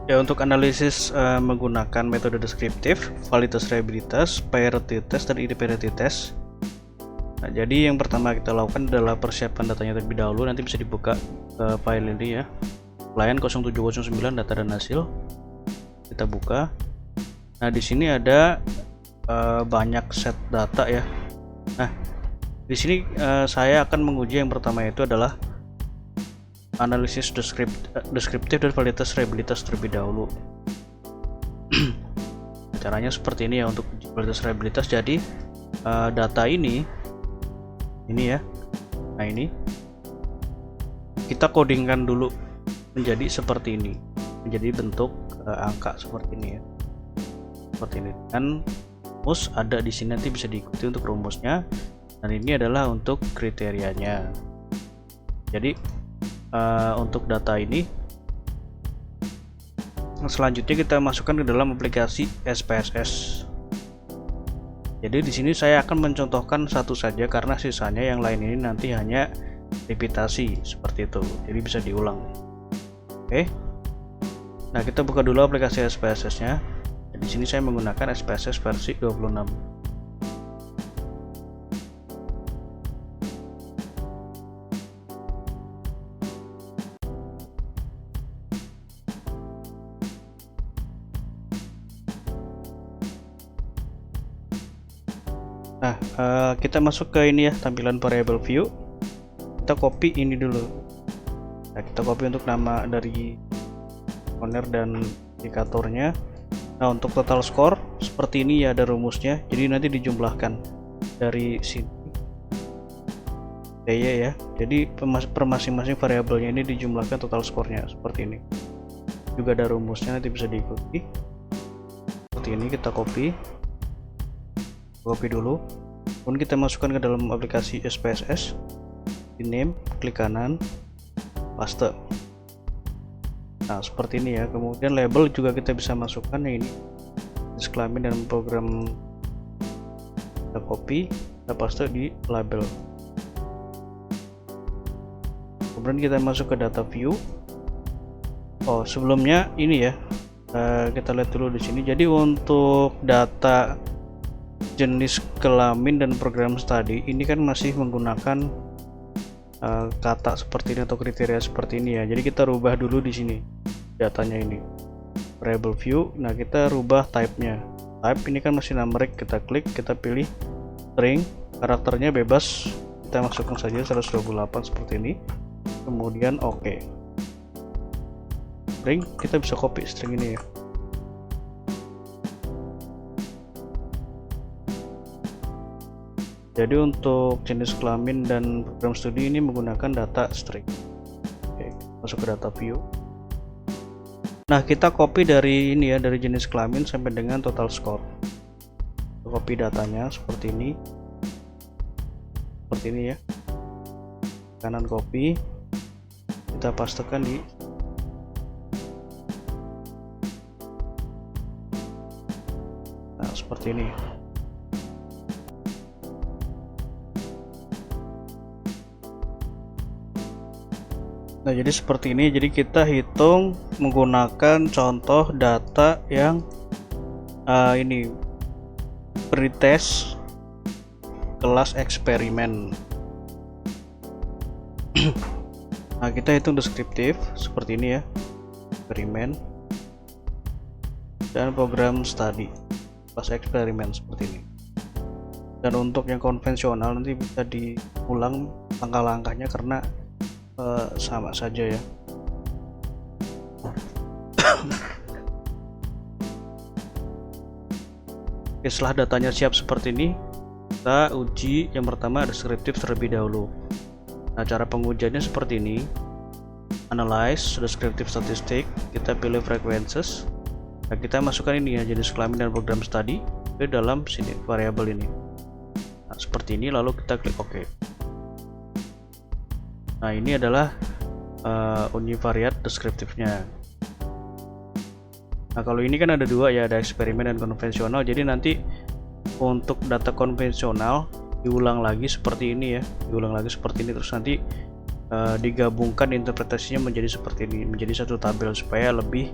Ya, untuk analisis menggunakan metode deskriptif, validitas reliabilitas, priority test, dan independent test. Nah, jadi yang pertama kita lakukan adalah persiapan datanya terlebih dahulu. Nanti bisa dibuka file ini ya, client 0709 data dan hasil. Kita buka. Nah, di sini ada banyak set data ya. Nah, di sini saya akan menguji yang pertama, itu adalah analisis deskriptif dan validitas reliabilitas terlebih dahulu. Caranya seperti ini ya untuk uji validitas reliabilitas. Jadi data ini ya, nah ini kita codingkan dulu menjadi seperti ini, menjadi bentuk angka seperti ini ya, seperti ini. Dan rumus ada di sini, nanti bisa diikuti untuk rumusnya. Dan ini adalah untuk kriterianya. Jadi untuk data ini selanjutnya kita masukkan ke dalam aplikasi SPSS. Jadi di sini saya akan mencontohkan satu saja karena sisanya yang lain ini nanti hanya repetisi seperti itu. Jadi bisa diulang. Oke. Nah, kita buka dulu aplikasi SPSS-nya. Di sini saya menggunakan SPSS versi 26. Nah, kita masuk ke ini ya, tampilan variable view. Kita copy ini dulu. Nah, kita copy untuk nama dari owner dan indikatornya. Nah, untuk total score seperti ini ya, ada rumusnya. Jadi nanti dijumlahkan dari sini ya. Jadi per masing-masing variabelnya ini dijumlahkan total skornya seperti ini. Juga ada rumusnya, nanti bisa diikuti. Seperti ini kita copy dulu, kemudian kita masukkan ke dalam aplikasi SPSS, di name, klik kanan, paste. Nah, seperti ini ya. Kemudian label juga kita bisa masukkan yang ini, jenis kelamin dan program. Kita copy, kita paste di label. Kemudian kita masuk ke data view. Oh, sebelumnya ini ya, kita lihat dulu di sini. Jadi untuk data jenis kelamin dan program studi ini kan masih menggunakan kata seperti ini atau kriteria seperti ini ya. Jadi kita rubah dulu di sini datanya ini, variable view. Nah, kita rubah type-nya. Type ini kan masih numeric, kita klik, kita pilih string, karakternya bebas, kita masukkan saja 128 seperti ini. Kemudian oke. String kita bisa copy string ini ya. Jadi untuk jenis kelamin dan program studi ini menggunakan data string. Oke, masuk ke data view. Nah, kita copy dari ini ya, dari jenis kelamin sampai dengan total score. Copy datanya seperti ini. Seperti ini ya. Kanan copy. Kita pastekan di nah, seperti ini. Nah, jadi seperti ini. Jadi kita hitung menggunakan contoh data yang ini pretest kelas eksperimen. Nah, kita hitung deskriptif seperti ini ya, eksperimen dan program studi kelas eksperimen seperti ini. Dan untuk yang konvensional nanti bisa diulang langkah-langkahnya karena sama saja ya. Oke, setelah datanya siap seperti ini, kita uji yang pertama deskriptif terlebih dahulu. Nah, cara pengujiannya seperti ini. Analyze descriptive statistic, kita pilih frequencies. Nah, kita masukkan ini ya, jenis kelamin dan program studi ke dalam sini variabel ini. Nah, seperti ini, lalu kita klik OK. Nah, ini adalah univariate deskriptifnya. Nah, kalau ini kan ada dua ya, ada eksperimen dan konvensional. Jadi nanti untuk data konvensional diulang lagi seperti ini ya, diulang lagi seperti ini, terus nanti digabungkan interpretasinya menjadi seperti ini, menjadi satu tabel supaya lebih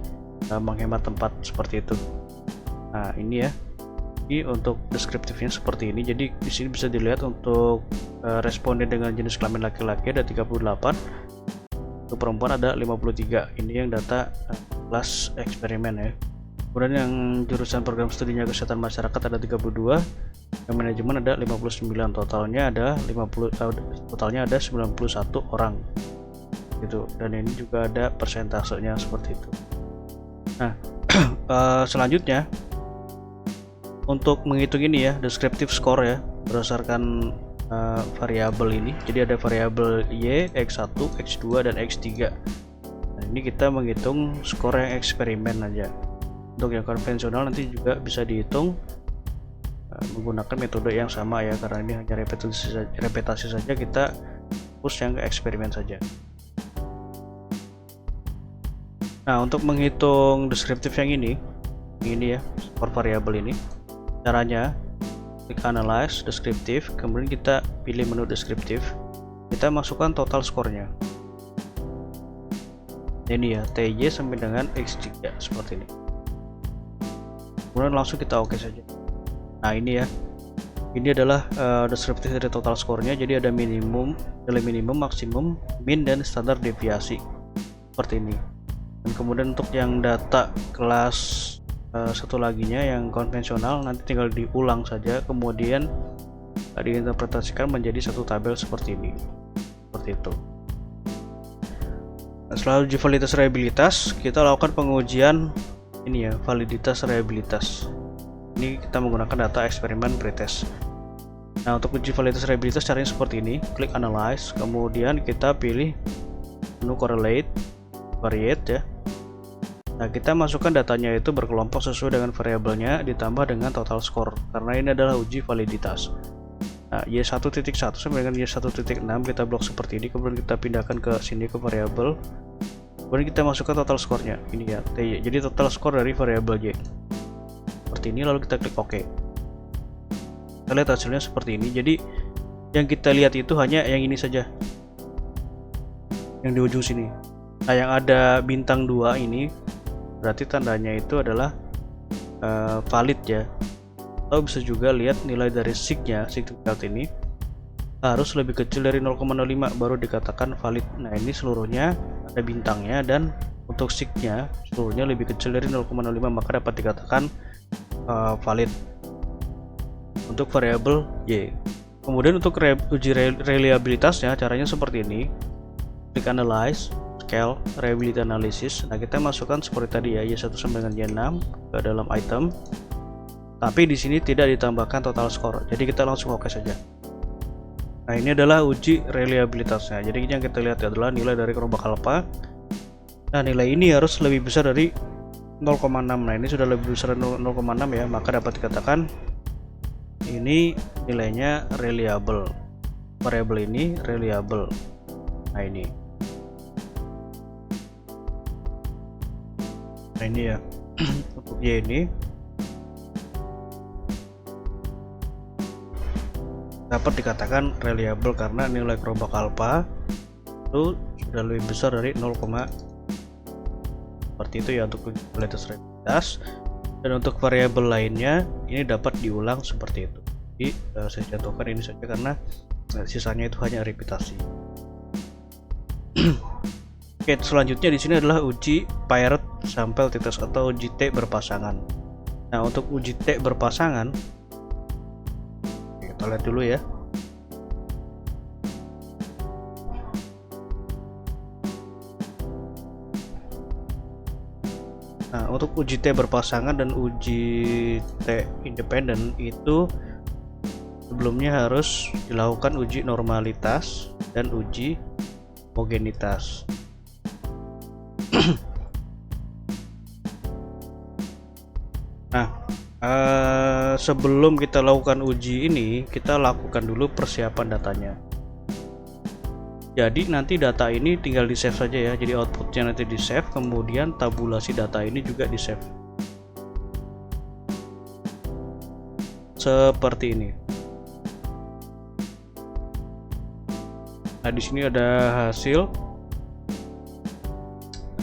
menghemat tempat seperti itu. Nah ini ya, ini untuk deskriptifnya seperti ini. Jadi di sini bisa dilihat untuk responden dengan jenis kelamin laki-laki ada 38, untuk perempuan ada 53. Ini yang data kelas eksperimen ya. Kemudian yang jurusan program studinya kesehatan masyarakat ada 32, yang manajemen ada 59, totalnya ada 91 orang gitu. Dan ini juga ada persentasenya seperti itu. Nah selanjutnya untuk menghitung ini ya, descriptive score ya, berdasarkan variabel ini. Jadi ada variabel Y, X1, X2 dan X3. Nah, ini kita menghitung skor yang eksperimen aja. Untuk yang konvensional nanti juga bisa dihitung menggunakan metode yang sama ya, karena ini hanya repetasi saja, kita push yang ke eksperimen saja. Nah untuk menghitung deskriptif yang ini ya, skor variabel ini, caranya klik analyze deskriptif, kemudian kita pilih menu deskriptif, kita masukkan total skornya. Ini ya, TJ sampai dengan X3 seperti ini. Kemudian langsung kita oke saja. Nah ini ya, ini adalah deskriptif dari total skornya. Jadi ada minimum, nilai minimum, maksimum, min, dan standar deviasi seperti ini. Dan kemudian untuk yang data kelas satu laginya yang konvensional, nanti tinggal diulang saja, kemudian diinterpretasikan menjadi satu tabel seperti ini, seperti itu. Nah, setelah uji validitas reliabilitas, kita lakukan pengujian ini ya, validitas reliabilitas. Ini kita menggunakan data eksperimen pretest. Nah untuk uji validitas reliabilitas caranya seperti ini, klik analyze, kemudian kita pilih menu correlate, variate ya. Nah kita masukkan datanya itu berkelompok sesuai dengan variabelnya ditambah dengan total score, karena ini adalah uji validitas. Nah Y1.1 sampai dengan Y1.6 kita blok seperti ini, kemudian kita pindahkan ke sini ke variabel, kemudian kita masukkan total skornya ini ya, TY. Jadi total skor dari variabel Y seperti ini, lalu kita klik OK. Kita lihat hasilnya seperti ini. Jadi yang kita lihat itu hanya yang ini saja, yang di ujung sini. Nah yang ada bintang 2 ini berarti tandanya itu adalah valid ya. Atau bisa juga lihat nilai dari sig-nya, significant ini harus lebih kecil dari 0,05 baru dikatakan valid. Nah ini seluruhnya ada bintangnya, dan untuk sig-nya seluruhnya lebih kecil dari 0,05, maka dapat dikatakan valid untuk variabel Y. Kemudian untuk uji reliabilitasnya caranya seperti ini, klik analyze, scale, reliability analysis. Nah kita masukkan seperti tadi ya, Y1 sampai dengan Y6 ke dalam item, tapi di sini tidak ditambahkan total score, jadi kita langsung oke saja. Nah ini adalah uji reliabilitasnya. Jadi yang kita lihat adalah nilai dari kelompok alpha. Nah nilai ini harus lebih besar dari 0,6. Nah ini sudah lebih besar dari 0,6 ya, maka dapat dikatakan ini nilainya reliable. Variabel ini reliable. Nah ini ya untuk Y ini dapat dikatakan reliable karena nilai kelompok alpha itu sudah lebih besar dari 0, seperti itu ya untuk validitas reliabilitas. Dan untuk variabel lainnya ini dapat diulang seperti itu. Jadi saya contohkan ini saja karena sisanya itu hanya repetasi. Oke, selanjutnya di sini adalah uji paired sample t-test atau uji T berpasangan. Nah untuk uji T berpasangan, kita lihat dulu ya. Nah untuk uji T berpasangan dan uji T independen itu sebelumnya harus dilakukan uji normalitas dan uji homogenitas. Nah sebelum kita lakukan uji ini, kita lakukan dulu persiapan datanya. Jadi nanti data ini tinggal di save saja ya, jadi outputnya nanti di save, kemudian tabulasi data ini juga di save seperti ini. Nah di sini ada hasil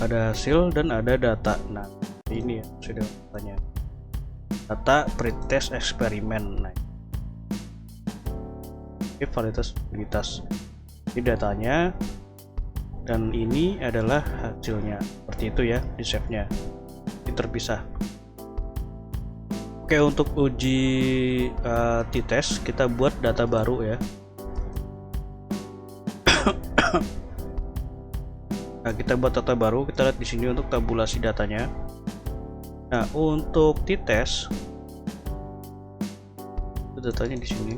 ada hasil dan ada data. Nah, ini ya sudah datanya. Data pretest eksperimen. Nah, ini validitas. Ini datanya dan ini adalah hasilnya. Seperti itu ya di save-nya. Ini terpisah. Oke, untuk uji t-test kita buat data baru ya. Nah, kita buat data baru, kita lihat di sini untuk tabulasi datanya. Nah, untuk t-test datanya di sini.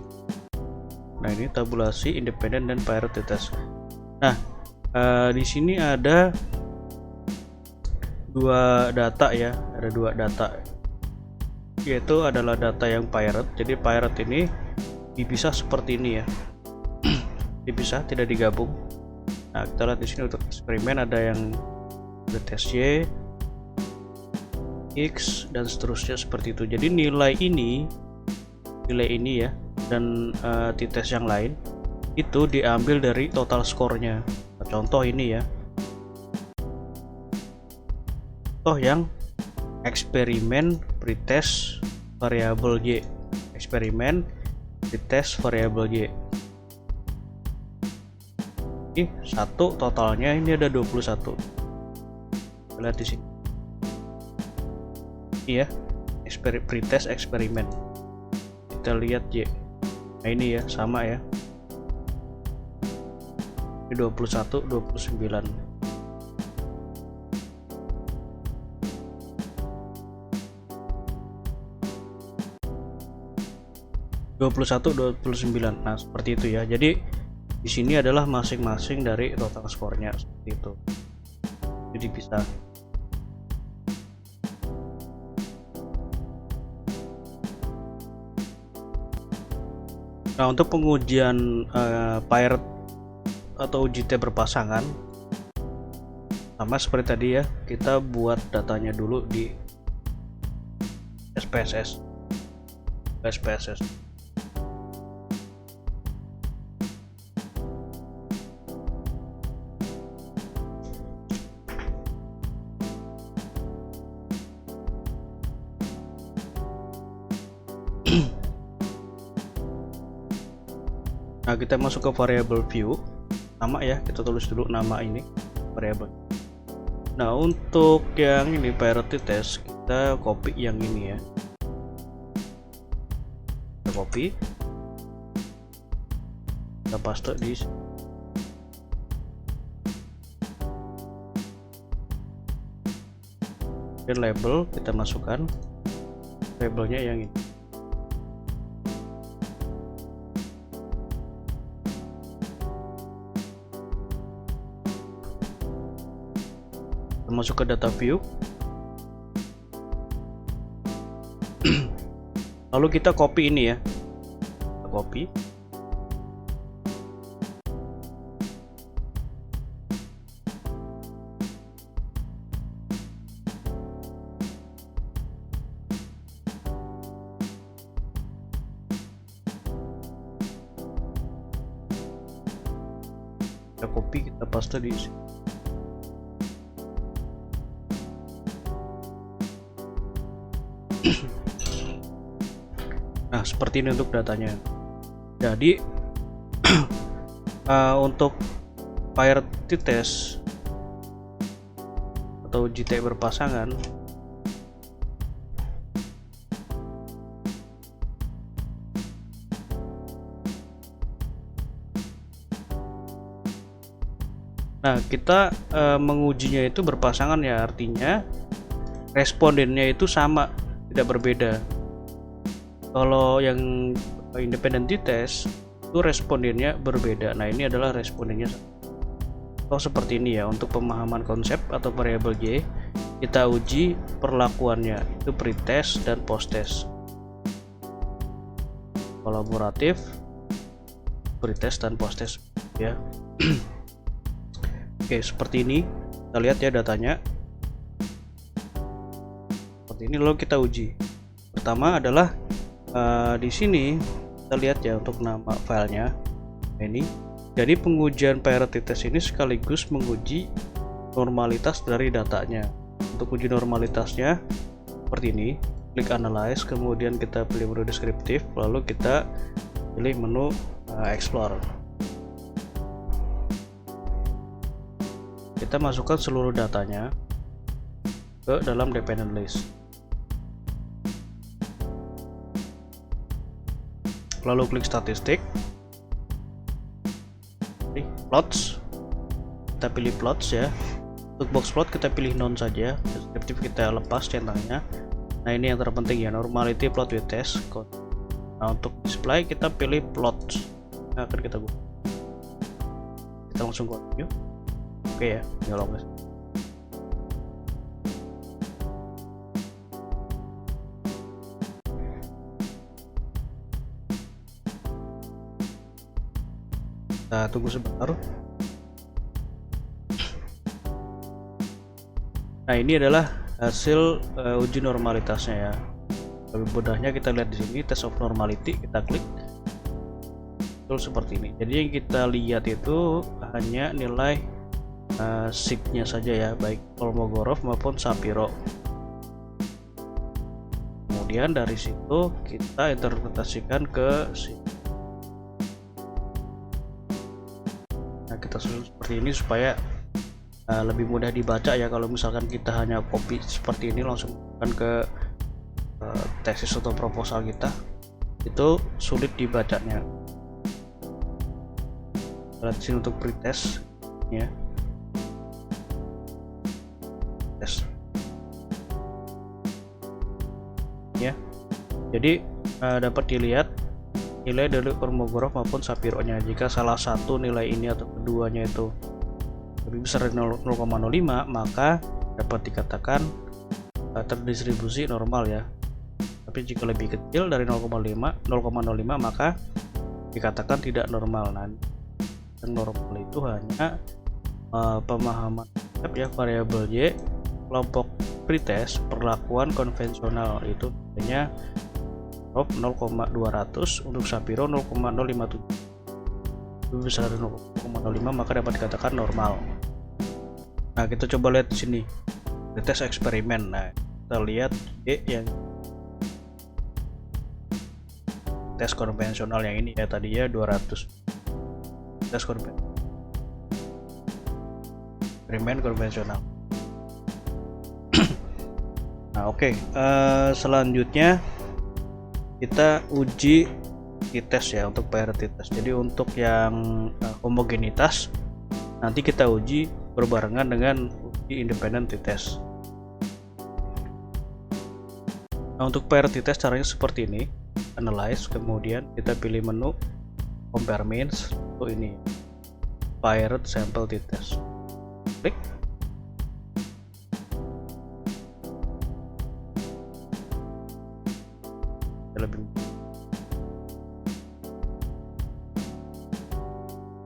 Nah, ini tabulasi independen dan paired t-test. Nah, di sini ada dua data ya, ada dua data, yaitu adalah data yang paired. Jadi paired ini dipisah seperti ini ya, dipisah, tidak digabung. Nah, kita lihat di sini untuk eksperimen ada yang tes Y, X dan seterusnya seperti itu. Jadi nilai ini ya dan t-test yang lain itu diambil dari total skornya. Nah, contoh ini ya, contoh yang eksperimen pretest variabel Y, eksperimen pretest variabel Y. Ini satu totalnya ini ada 21. Lihat di sini. Iya, pretest eksperimen. Kita lihat Y. Nah, ini ya sama ya. Ini 21, 29. Nah, seperti itu ya. Jadi di sini adalah masing-masing dari total skornya seperti itu. Jadi bisa. Nah, untuk pengujian paired atau uji T berpasangan sama seperti tadi ya, kita buat datanya dulu di SPSS. Nah, kita masuk ke variable view. Nama ya, kita tulis dulu nama ini variable. Nah, untuk yang ini paired t-test, kita copy yang ini ya. Kita copy, kita paste di sini. Dan label kita masukkan, labelnya yang ini. Masuk ke data view, lalu kita copy ini ya, kita copy, kita paste di sini. Nah, seperti ini untuk datanya. Jadi untuk paired t-test atau uji T berpasangan, nah kita mengujinya itu berpasangan ya, artinya respondennya itu sama, tidak berbeda. Kalau yang independent t-test itu respondennya berbeda. Nah, ini adalah respondennya. Oh, seperti ini ya. Untuk pemahaman konsep atau variabel Y, kita uji perlakuannya itu pretest dan posttest. Kolaboratif, pretest dan posttest ya. Oke, seperti ini. Kita lihat ya datanya. Seperti ini lalu kita uji. Pertama adalah di sini kita lihat ya untuk nama filenya ini. Jadi pengujian paired t-test ini sekaligus menguji normalitas dari datanya. Untuk uji normalitasnya seperti ini, klik analyze, kemudian kita pilih menu deskriptif, lalu kita pilih menu explore. Kita masukkan seluruh datanya ke dalam dependent list, lalu klik statistik, pilih plots, kita pilih plots ya. Untuk box plot kita pilih none saja, deskriptif kita lepas centangnya. Nah ini yang terpenting ya, normality plot with test code. Nah untuk display kita pilih plot, nah, akan kita buka, kita langsung continue. Oke ya, nyala guys. Kita tunggu sebentar. Nah ini adalah hasil uji normalitasnya ya. Lebih mudahnya kita lihat di sini, test of normality, kita klik, betul seperti ini. Jadi yang kita lihat itu hanya nilai SIG-nya saja ya, baik Kolmogorov maupun Shapiro. Kemudian dari situ kita interpretasikan ke SIG. Nah kita susun seperti ini supaya lebih mudah dibaca ya. Kalau misalkan kita hanya copy seperti ini langsung ke tesis atau proposal kita, itu sulit dibacanya. Lihat sini untuk pretest ya, tes ya. Jadi dapat dilihat nilai dari Kolmogorov maupun Shapiro-nya. Jika salah satu nilai ini atau keduanya itu lebih besar dari 0,05, maka dapat dikatakan terdistribusi normal ya. Tapi jika lebih kecil dari 0,05 maka dikatakan tidak normal. Nah, yang normal itu hanya pemahaman ya, variabel Y, kelompok pretest, perlakuan konvensional itu hanya 0,200, untuk Shapiro 0,057. Lebih besar dari 0,05 maka dapat dikatakan normal. Nah kita coba lihat di sini tes eksperimen. Nah kita lihat yang tes konvensional yang ini ya, tadinya 200 tes eksperimen konvensional. Nah oke, selanjutnya kita uji tes ya, untuk parity test. Jadi untuk yang homogenitas nanti kita uji berbarengan dengan uji independent test. Nah untuk parity test caranya seperti ini, analyze, kemudian kita pilih menu compare means, untuk ini paired sample test, klik.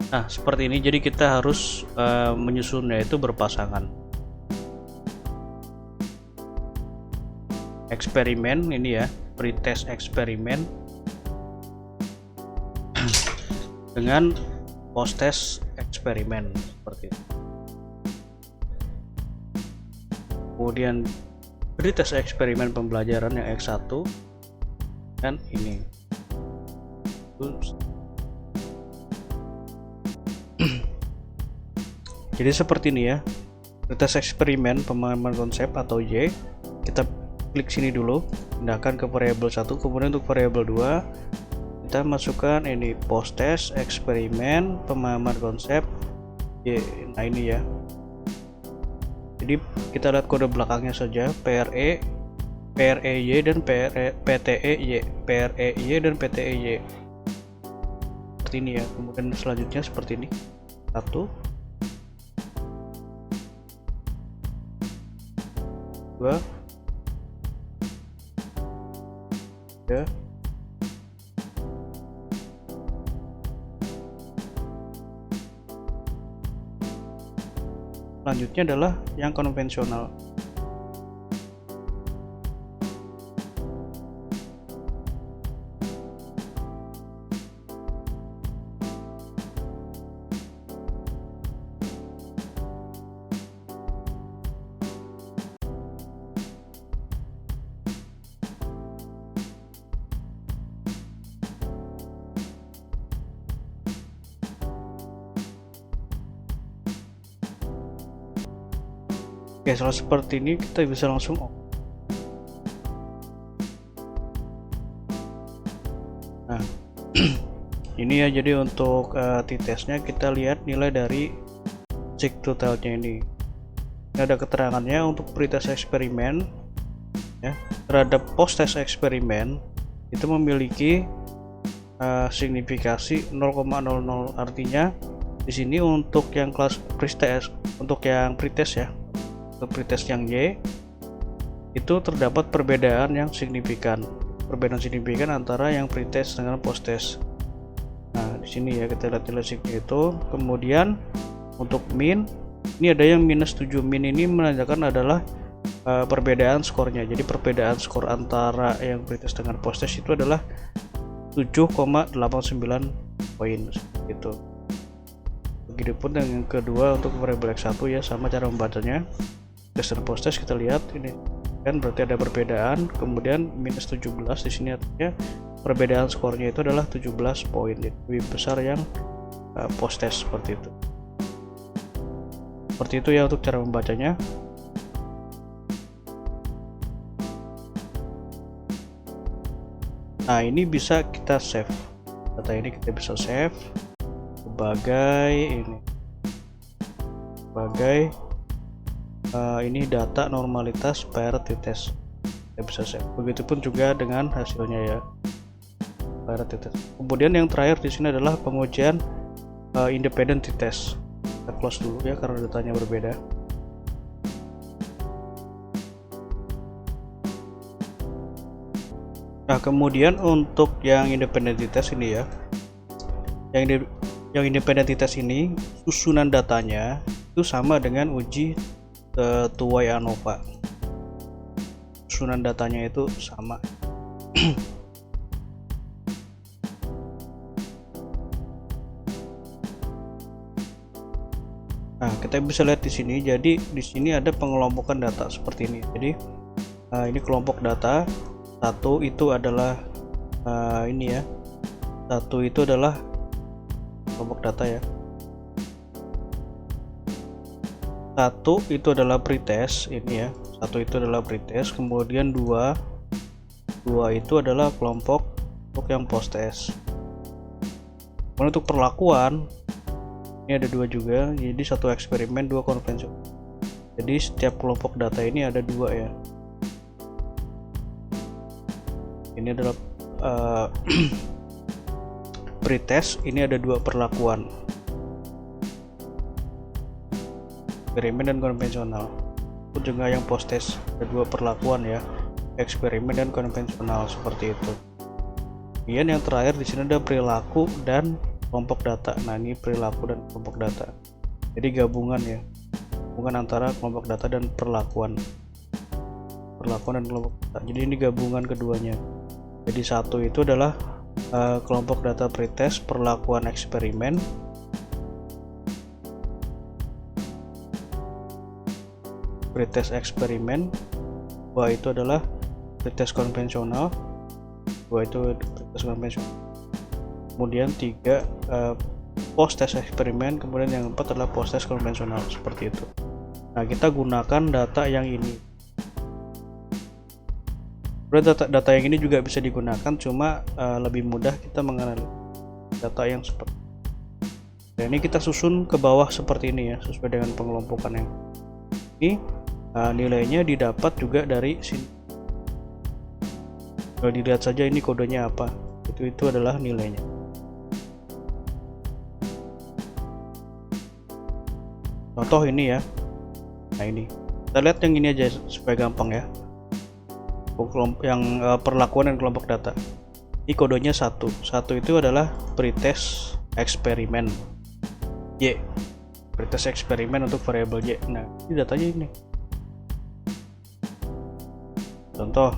Nah seperti ini, jadi kita harus menyusunnya itu berpasangan. Eksperimen ini ya, pretest eksperimen dengan post test eksperimen seperti itu. Kemudian pretest eksperimen pembelajaran yang X1 dan ini. Jadi seperti ini ya, tes eksperimen pemahaman konsep atau Y, kita klik sini dulu, pindahkan ke variabel 1, kemudian untuk variabel 2 kita masukkan ini post test eksperimen pemahaman konsep Y. Nah ini ya, jadi kita lihat kode belakangnya saja, PREY dan PTEY, PREY dan PTEY seperti ini ya. Kemudian selanjutnya seperti ini, 1, 2, 3, selanjutnya adalah yang konvensional. Oke, setelah seperti ini kita bisa langsung on. Nah, ini ya, jadi untuk t-testnya kita lihat nilai dari check totalnya ini. Ini ada keterangannya untuk pretest eksperimen ya, terhadap post test eksperimen itu memiliki signifikasi 0,00, artinya di sini untuk yang kelas pretest, untuk yang pretest ya, untuk pretest yang Y itu terdapat perbedaan yang signifikan, antara yang pretest dengan post test. Nah, di sini ya kita lihat nilai itu. Kemudian untuk min ini ada yang -7. Min ini menandakan adalah perbedaan skornya. Jadi perbedaan skor antara yang pretest dengan post test itu adalah 7,89 poin gitu. Begitupun dengan yang kedua untuk variabel X1 ya, sama cara membacanya. Test dan post test kita lihat ini kan berarti ada perbedaan, kemudian -17 di sini artinya perbedaan skornya itu adalah 17 poin, lebih besar yang post test seperti itu. Seperti itu ya untuk cara membacanya. Nah, ini bisa kita save. Data ini kita bisa save sebagai ini. Sebagai ini data normalitas per t-test. Kita bisa save. Begitupun juga dengan hasilnya ya. Per t-test. Kemudian yang terakhir di sini adalah pengujian independent t-test. Kita close dulu ya karena datanya berbeda. Nah, kemudian untuk yang independent t-test ini ya, yang independent t-test ini susunan datanya itu sama dengan uji tuai ANOVA. Susunan datanya itu sama. Nah, kita bisa lihat di sini. Jadi di sini ada pengelompokan data seperti ini. Jadi ini kelompok data. Satu itu adalah ini ya. Satu itu adalah kelompok data ya. Satu itu adalah pretest ini ya. Satu itu adalah pretest. Kemudian dua itu adalah kelompok untuk yang post test. Kemudian untuk perlakuan ini ada dua juga. Jadi satu eksperimen, dua konvensional. Jadi setiap kelompok data ini ada dua ya. Ini adalah pretest, ini ada dua perlakuan, eksperimen dan konvensional. Itu juga yang post test ada dua perlakuan ya, eksperimen dan konvensional seperti itu. Kemudian yang terakhir di sini ada perilaku dan kelompok data. Nah, ini perilaku dan kelompok data. Jadi gabungan ya, gabungan antara kelompok data dan perlakuan dan kelompok data. Jadi ini gabungan keduanya. Jadi satu itu adalah kelompok data pretest, perlakuan eksperimen. Pretest eksperimen. Dua itu adalah pretest konvensional. Dua itu pretest konvensional. Kemudian tiga post test eksperimen. Kemudian yang empat adalah post test konvensional seperti itu. Nah, kita gunakan data yang ini. Data yang ini juga bisa digunakan, cuma lebih mudah kita menganalisis data yang seperti ini. Ini kita susun ke bawah seperti ini ya, sesuai dengan pengelompokan yang ini. Nilainya didapat juga dari sini. Kalau dilihat saja ini kodenya apa, itu adalah nilainya. Contoh ini ya. Nah, ini kita lihat yang ini aja supaya gampang ya. Yang perlakuan dan kelompok data. Ini kodenya 1 itu adalah pretest eksperimen Y, pretest eksperimen untuk variabel Y. Nah, ini datanya ini. Contoh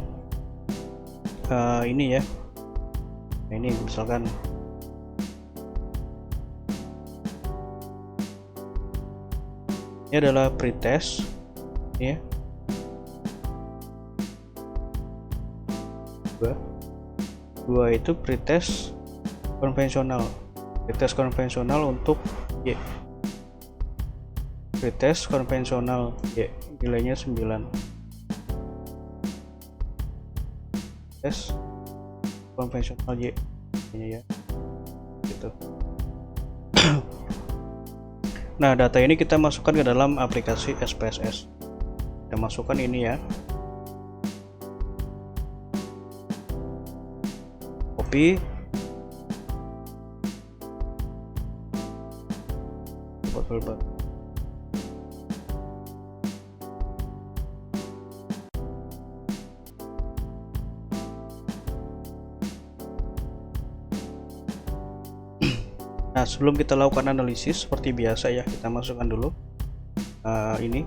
ini ya. Nah, ini misalkan ini adalah pretest ya. Dua itu pretest konvensional. Pretest konvensional untuk Y. Pretest konvensional Y nilainya 9. Tes konvensional Y ya gitu. Nah, data ini kita masukkan ke dalam aplikasi SPSS. Kita masukkan ini ya, copy, filter. Nah, sebelum kita lakukan analisis seperti biasa ya, kita masukkan dulu ini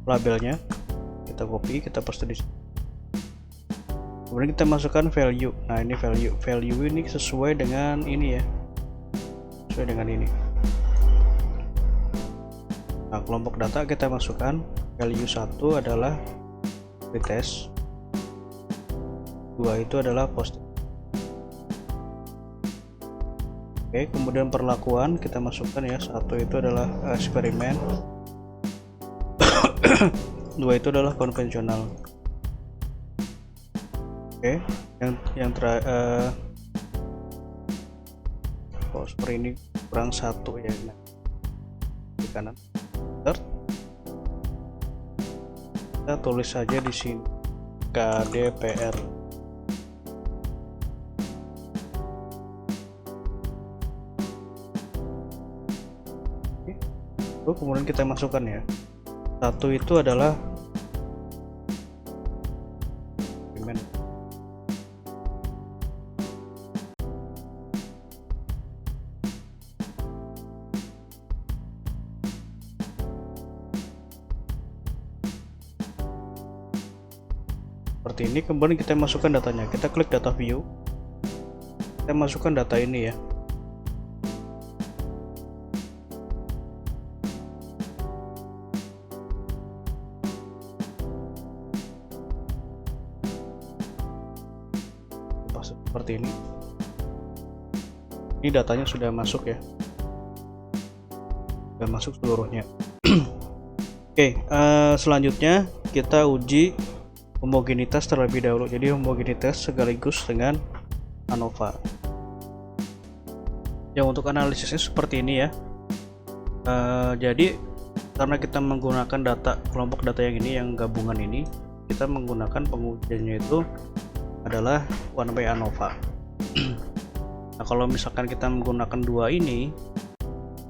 labelnya, kita copy, kita paste di sini. Kemudian kita masukkan value. Nah, ini value ini sesuai dengan ini ya, sesuai dengan ini. Nah, kelompok data kita masukkan value 1 adalah pretest, 2 itu adalah post. Oke, kemudian perlakuan kita masukkan ya, 1 itu adalah eksperimen, 2 itu adalah konvensional. Oke, yang terakhir seperti ini kurang 1 ya, nah, di kanan. Start. Kita tulis saja di sini KDPR. Kemudian kita masukkan ya, 1 itu adalah eksperimen. Seperti ini. Kemudian kita masukkan datanya, kita klik data view, kita masukkan data ini ya. Seperti ini. Ini datanya sudah masuk ya, sudah masuk seluruhnya. Oke, selanjutnya kita uji homogenitas terlebih dahulu. Jadi homogenitas sekaligus dengan ANOVA. Ya, untuk analisisnya seperti ini ya. Jadi karena kita menggunakan data kelompok data yang ini, yang gabungan ini, kita menggunakan pengujiannya itu adalah one way ANOVA. Nah, kalau misalkan kita menggunakan 2 ini,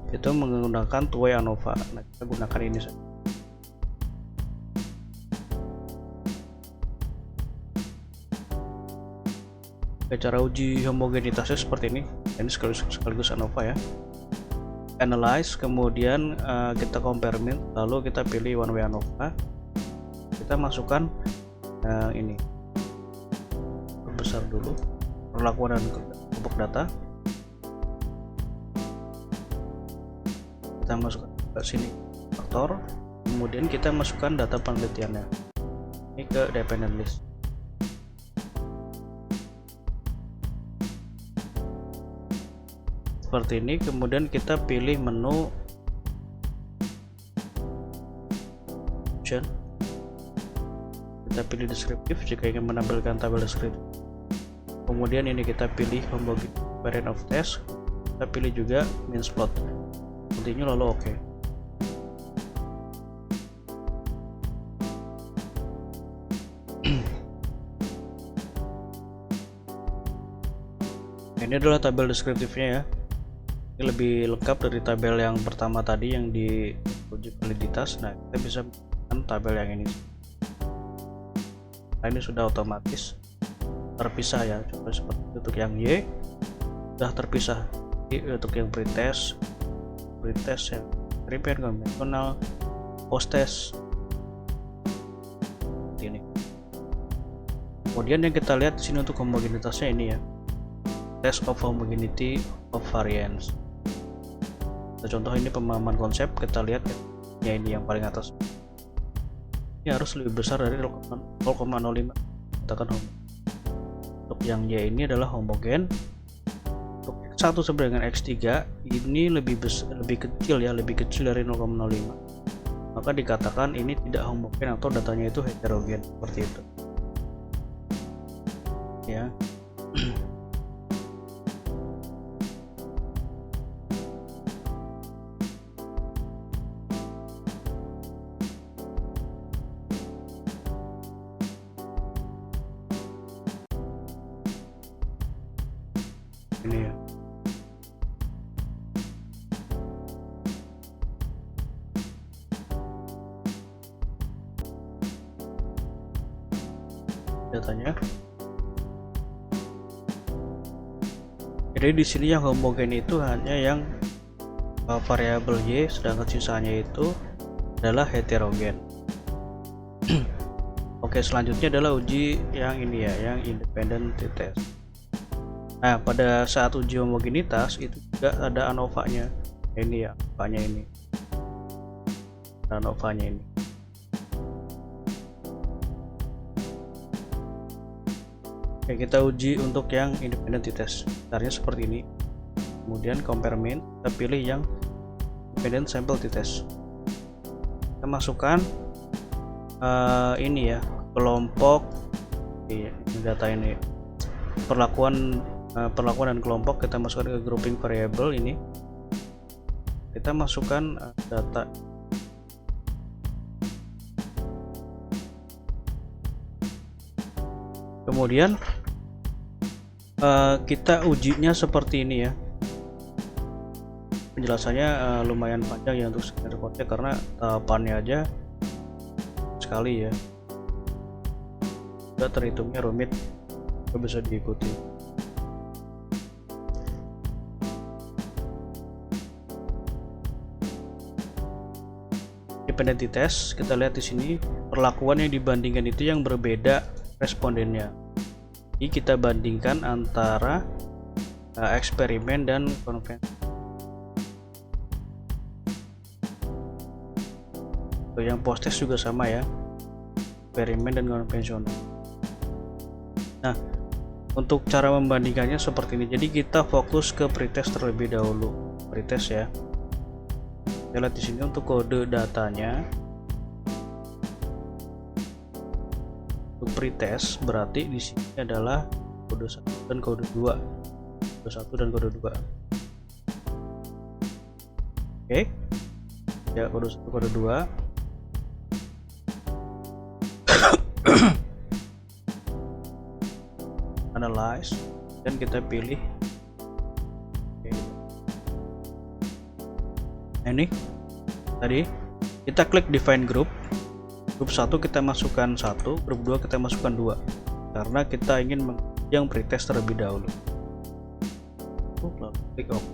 itu menggunakan two way ANOVA. Nah, kita gunakan ini saja. Cara uji homogenitasnya seperti ini. Ini sekaligus ANOVA ya. Analyze, kemudian kita compare min, lalu kita pilih one way ANOVA. Kita masukkan ini, besar dulu perlakuan dan kelompok data, kita masukkan ke sini faktor, kemudian kita masukkan data penelitiannya ini ke dependent list. Seperti ini. Kemudian kita pilih menu option, kita pilih deskriptif jika ingin menampilkan tabel deskriptif. Kemudian ini kita pilih homogeneity variant of test, kita pilih juga means plot, continue, lalu oke. Ini adalah tabel deskriptifnya ya. Ini lebih lengkap dari tabel yang pertama tadi yang di uji validitas. Nah, kita bisa menggunakan tabel yang ini. Nah, ini sudah otomatis terpisah ya, coba seperti untuk yang Y sudah terpisah. Untuk yang pretest yang eksperimen, konvensional, post test seperti ini. Kemudian yang kita lihat di sini untuk homogenitasnya ini ya, test of homogeneity of variance. Contoh ini pemahaman konsep, kita lihat ya, ini yang paling atas ini harus lebih besar dari 0,05, katakan homogen. Untuk yang Y ini adalah homogen. Untuk X1 sampai dengan X3 ini lebih kecil ya, lebih kecil dari 0,05. maka dikatakan ini tidak homogen atau datanya itu heterogen, seperti itu ya. Ini ya. Datanya. Jadi di sini yang homogen itu hanya yang variabel y, sedangkan sisanya itu adalah heterogen. Oke, selanjutnya adalah uji yang ini ya, yang independent t-test. Nah, pada saat uji homogenitas itu juga ada ANOVA-nya. Ini ya, ANOVA-nya ini. ANOVA-nya ini. Oke, kita uji untuk yang independent t-test. Caranya seperti ini. Kemudian compare mean, kita pilih yang independent sample t-test. Kita masukkan ini ya, kelompok ini data ini. Perlakuan dan kelompok kita masukkan ke grouping variable ini. Kita masukkan data. Kemudian kita ujinya seperti ini ya. Penjelasannya lumayan panjang ya untuk skenario code karena tahapannya aja sekali ya. Sudah terhitungnya rumit, bisa diikuti. Independent t-test, kita lihat di sini perlakuan yang dibandingkan itu yang berbeda respondennya. Jadi kita bandingkan antara eksperimen dan konvensi. Yang post test juga sama ya, eksperimen dan konvensional. Nah, untuk cara membandingkannya seperti ini. Jadi kita fokus ke pretest terlebih dahulu. Pretest ya. Kita lihat di sini untuk kode datanya. Untuk pretest berarti di sini adalah kode 1 dan kode 2. Kode 1 dan kode 2. Oke. Ya, kode 1 kode 2. Analyze dan kita pilih. Oke. Nah, ini tadi kita klik define group. Grup 1 kita masukkan 1, grup 2 kita masukkan 2 karena kita ingin yang pretest terlebih dahulu. Lalu klik OK.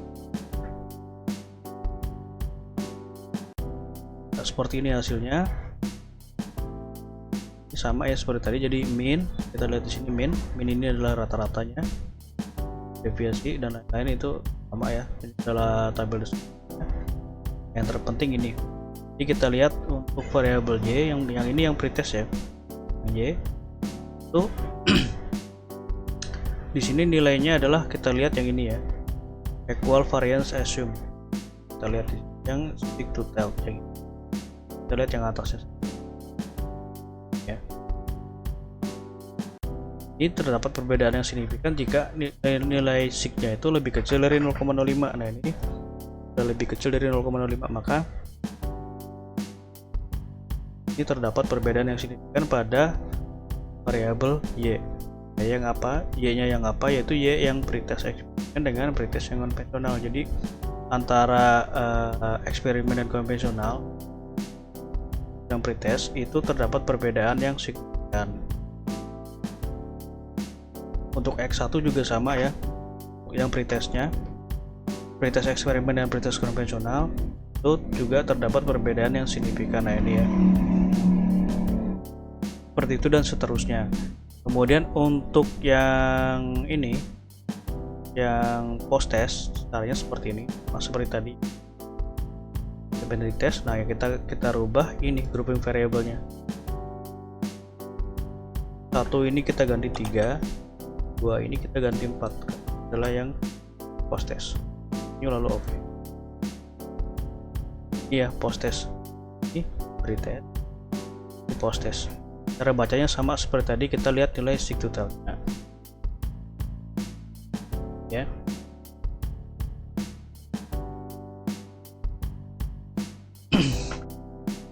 Nah, seperti ini hasilnya. Ini sama ya seperti tadi. Jadi min, kita lihat di sini min ini adalah rata-ratanya, deviasi dan lain-lain itu sama ya. Ini adalah tabel deskripsinya. Yang terpenting ini. Jadi kita lihat untuk variabel y yang ini yang pretest ya, yang y itu di sini nilainya adalah kita lihat yang ini ya, equal variance assume. Kita lihat yang stick to tell yang ini. Kita lihat yang atasnya ya. Ini terdapat perbedaan yang signifikan jika nilai sig-nya itu lebih kecil dari 0,05. Nah, ini sudah lebih kecil dari 0,05, maka ini terdapat perbedaan yang signifikan pada variabel y. Yang apa? Y-nya yang apa? Yaitu y yang pretest eksperimen dengan pretest yang konvensional. Jadi antara eksperimen dan konvensional yang pretest itu terdapat perbedaan yang signifikan. Untuk X1 juga sama ya. Yang pretestnya, pretest eksperimen dan pretest konvensional itu juga terdapat perbedaan yang signifikan. Nah, ini ya. Seperti itu dan seterusnya. Kemudian untuk yang ini, yang post test, caranya seperti ini, seperti tadi. Independent test. Nah, yang kita rubah ini grouping variabelnya. 1 ini kita ganti 3, 2 ini kita ganti 4. Adalah yang post test. Ini lalu oke. Iya, post test. Ini pretest, di post test. Cara bacanya sama seperti tadi, kita lihat nilai sig totalnya ya.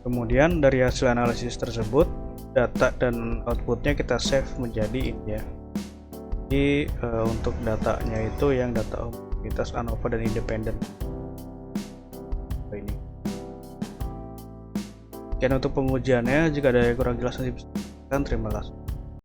Kemudian dari hasil analisis tersebut, data dan outputnya kita save menjadi ini ya. Jadi untuk datanya itu yang data homogenitas, ANOVA, dan independen ini. Dan untuk pengujiannya, jika ada yang kurang jelas nanti bisa. Terima kasih.